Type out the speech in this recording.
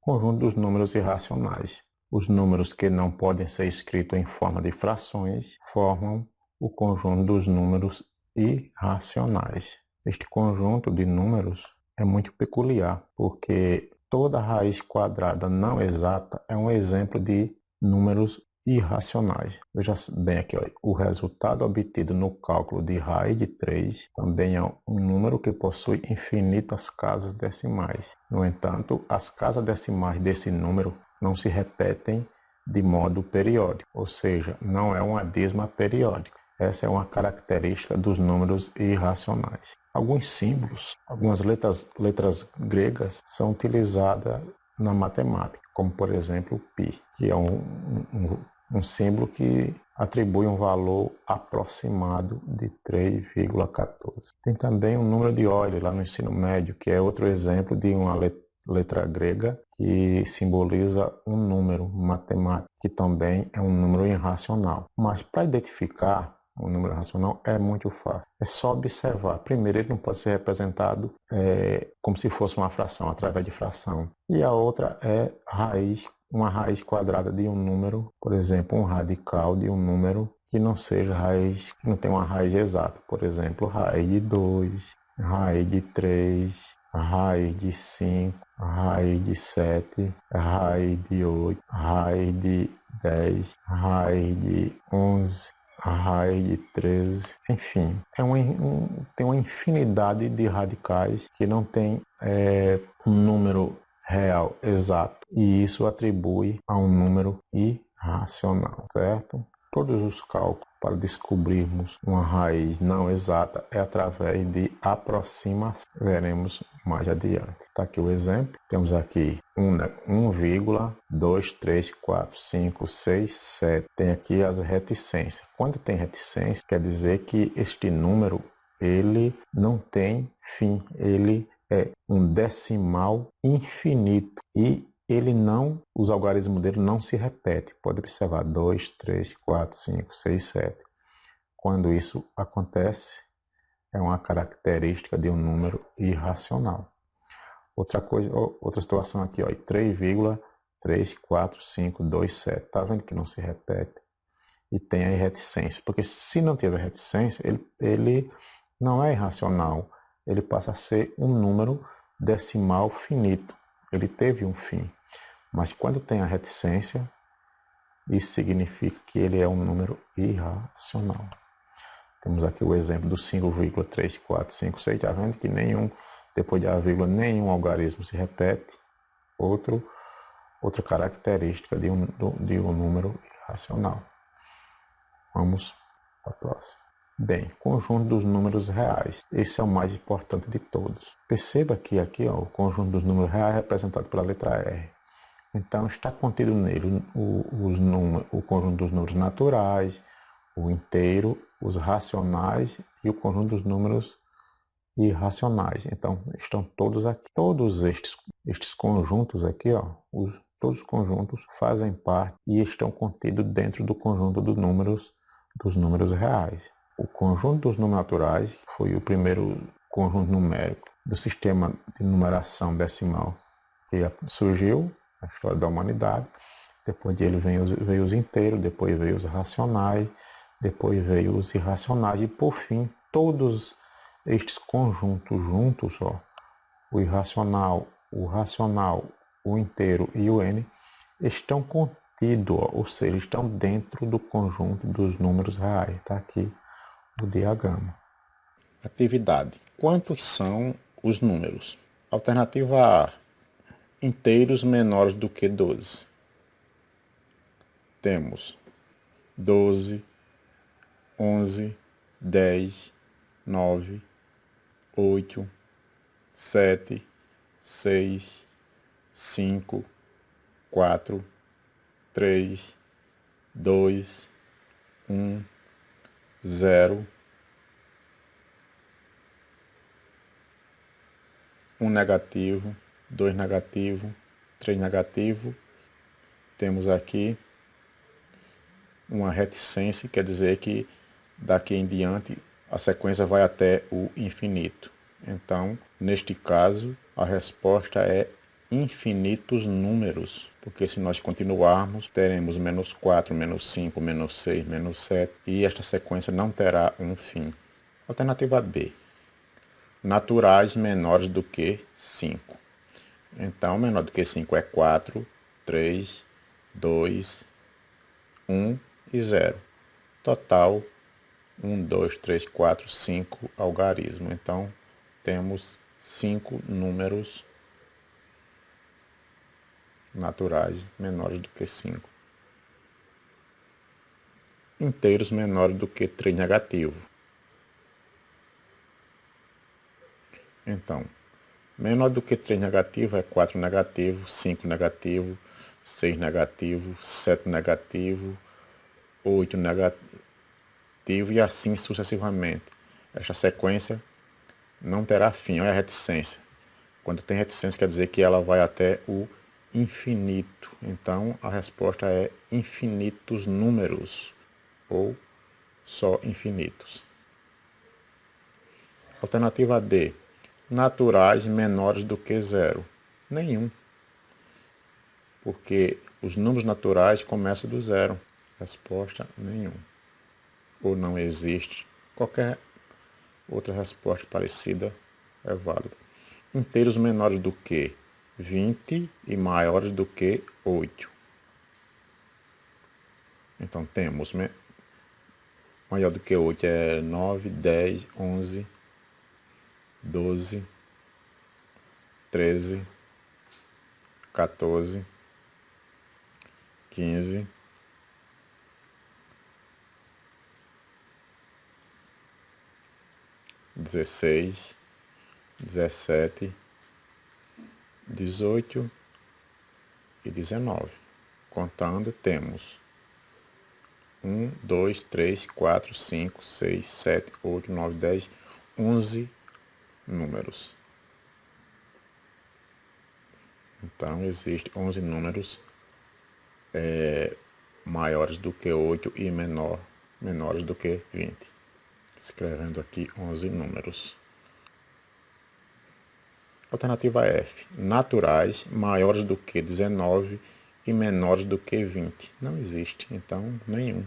Conjunto dos números irracionais. Os números que não podem ser escritos em forma de frações formam o conjunto dos números irracionais. Este conjunto de números é muito peculiar, porque toda raiz quadrada não exata é um exemplo de números irracionais. Veja bem aqui, ó, o resultado obtido no cálculo de raiz de 3 também é um número que possui infinitas casas decimais. No entanto, as casas decimais desse número não se repetem de modo periódico, ou seja, não é uma dízima periódica. Essa é uma característica dos números irracionais. Alguns símbolos, algumas letras gregas são utilizadas na matemática, como por exemplo π, que é um símbolo que atribui um valor aproximado de 3,14. Tem também o número de Euler lá no ensino médio, que é outro exemplo de uma letra grega que simboliza um número matemático, que também é um número irracional. Mas para identificar o número racional é muito fácil. É só observar. Primeiro, ele não pode ser representado como se fosse uma fração, através de fração. E a outra é uma raiz quadrada de um número, por exemplo, um radical de um número que não seja raiz, que não tenha uma raiz exata. Por exemplo, raiz de 2, raiz de 3, raiz de 5, raiz de 7, raiz de 8, raiz de 10, raiz de 11, a raiz de 13, enfim, tem uma infinidade de radicais que não tem um número real exato, e isso atribui a um número irracional, certo? Todos os cálculos para descobrirmos uma raiz não exata é através de aproximação. Veremos mais adiante. Está aqui o exemplo. Temos aqui 1,2, 3, 4, 5, 6, 7. Tem aqui as reticências. Quando tem reticência, quer dizer que este número ele não tem fim. Ele é um decimal infinito e os algarismos dele não se repetem. Pode observar 2, 3, 4, 5, 6, 7. Quando isso acontece, é uma característica de um número irracional. Outra situação aqui, ó, 3,34527. Está vendo que não se repete? E tem a reticência. Porque se não tiver reticência, ele não é irracional. Ele passa a ser um número decimal finito. Ele teve um fim. Mas quando tem a reticência, isso significa que ele é um número irracional. Temos aqui o exemplo do 5,3456. Está vendo que depois da vírgula, nenhum algarismo se repete. Outra característica de um número irracional. Vamos para a próxima. Bem, conjunto dos números reais. Esse é o mais importante de todos. Perceba que aqui, ó, o conjunto dos números reais é representado pela letra R. Então, está contido nele o conjunto dos números naturais, o inteiro, os racionais e o conjunto dos números irracionais. Então, estão todos aqui. Todos estes conjuntos aqui, ó, todos os conjuntos fazem parte e estão contidos dentro do conjunto dos números reais. O conjunto dos números naturais foi o primeiro conjunto numérico do sistema de numeração decimal que surgiu na história da humanidade. Depois dele veio os inteiros, depois veio os racionais, depois veio os irracionais e, por fim, todos estes conjuntos juntos, ó, o irracional, o racional, o inteiro e o n, estão contidos, ó, ou seja, estão dentro do conjunto dos números reais. Está aqui o diagrama. Atividade. Quantos são os números? Alternativa A, inteiros menores do que 12. Temos 12, 11, 10, 9, 8, 7, 6, 5, 4, 3, 2, 1, 0, 1 negativo, 2 negativo, 3 negativo. Temos aqui uma reticência, quer dizer que daqui em diante a sequência vai até o infinito. Então, neste caso, a resposta é infinitos números, porque se nós continuarmos, teremos menos 4, menos 5, menos 6, menos 7, e esta sequência não terá um fim. Alternativa B. Naturais menores do que 5. Então, menor do que 5 é 4, 3, 2, 1 e 0. Total, 1, 2, 3, 4, 5, algarismo. Então, temos 5 números naturais menores do que 5. Inteiros menores do que 3 negativo. Então, menor do que 3 negativo é 4 negativo, 5 negativo, 6 negativo, 7 negativo, 8 negativo e assim sucessivamente. Esta sequência não terá fim, olha a reticência. Quando tem reticência quer dizer que ela vai até o infinito. Então a resposta é infinitos números ou só infinitos. Alternativa D. Naturais menores do que 0. Nenhum. Porque os números naturais começam do 0. Resposta: nenhum. Ou não existe. Qualquer outra resposta parecida é válida. Inteiros menores do que 20 e maiores do que 8. Então temos maior do que 8 é 9, 10, 11, 12, 13, 14, 15, 16, 17, 18 e 19. Contando, temos 1, 2, 3, 4, 5, 6, 7, 8, 9, 10, 11 números. Então, existem 11 números maiores do que 8 e menores do que 20. Escrevendo aqui 11 números. Alternativa F. Naturais maiores do que 19 e menores do que 20. Não existe, então nenhum.